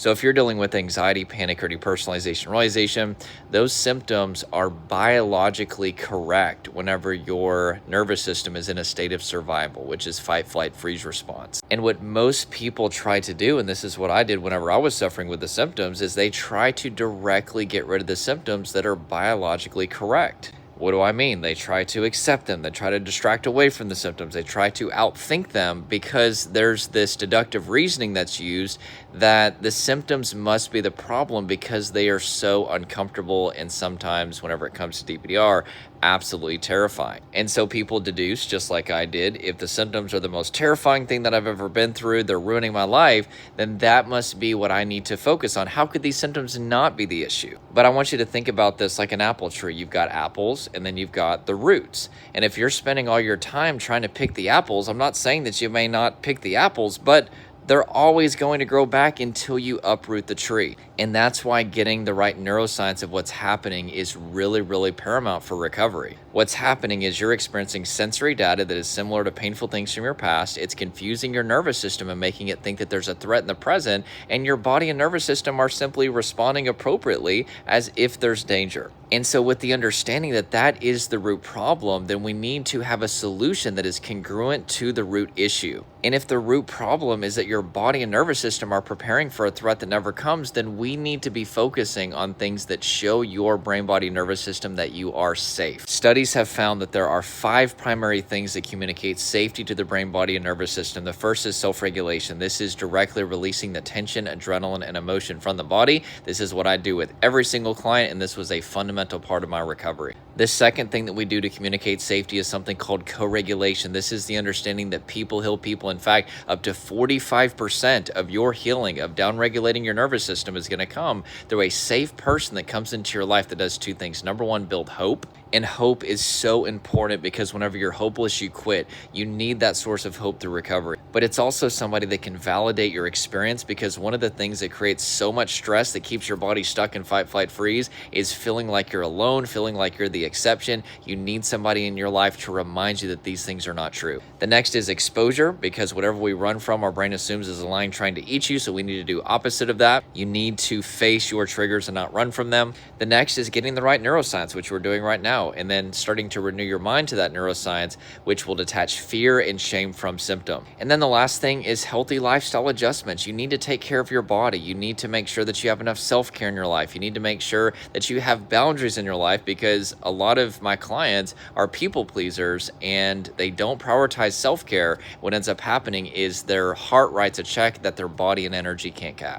So if you're dealing with anxiety, panic, or depersonalization, realization, those symptoms are biologically correct whenever your nervous system is in a state of survival, which is fight, flight, freeze response. And what most people try to do, and this is what I did whenever I was suffering with the symptoms, is they try to directly get rid of the symptoms that are biologically correct. What do I mean? They try to accept them. They try to distract away from the symptoms. They try to outthink them because there's this deductive reasoning that's used that the symptoms must be the problem because they are so uncomfortable and sometimes, whenever it comes to DPDR, absolutely terrifying. And so people deduce, just like I did, if the symptoms are the most terrifying thing that I've ever been through, they're ruining my life, then that must be what I need to focus on. How could these symptoms not be the issue? But I want you to think about this like an apple tree. You've got apples and then you've got the roots. And if you're spending all your time trying to pick the apples, I'm not saying that you may not pick the apples, but they're always going to grow back until you uproot the tree. And that's why getting the right neuroscience of what's happening is really, really paramount for recovery. What's happening is you're experiencing sensory data that is similar to painful things from your past. It's confusing your nervous system and making it think that there's a threat in the present, and your body and nervous system are simply responding appropriately as if there's danger. And so with the understanding that that is the root problem, then we need to have a solution that is congruent to the root issue. And if the root problem is that your body and nervous system are preparing for a threat that never comes, then we need to be focusing on things that show your brain, body, nervous system that you are safe. Studies have found that there are 5 primary things that communicate safety to the brain, body, and nervous system. The first is self-regulation. This is directly releasing the tension, adrenaline, and emotion from the body. This is what I do with every single client, and this was a fundamental part of my recovery. The second thing that we do to communicate safety is something called co-regulation. This is the understanding that people heal people. In fact, up to 45% of your healing, of downregulating your nervous system, is going to come through a safe person that comes into your life that does 2 things. Number 1, build hope. And hope is so important because whenever you're hopeless, you quit. You need that source of hope through recovery. But it's also somebody that can validate your experience, because one of the things that creates so much stress that keeps your body stuck in fight, flight, freeze is feeling like you're alone, feeling like you're the exception. You need somebody in your life to remind you that these things are not true. The next is exposure, because whatever we run from, our brain assumes is a lion trying to eat you, so we need to do opposite of that. You need to face your triggers and not run from them. The next is getting the right neuroscience, which we're doing right now, and then starting to renew your mind to that neuroscience, which will detach fear and shame from symptom. And then the last thing is healthy lifestyle adjustments. You need to take care of your body. You need to make sure that you have enough self-care in your life. You need to make sure that you have boundaries in your life, because a lot of my clients are people pleasers and they don't prioritize self-care. What ends up happening is their heart writes a check that their body and energy can't cash.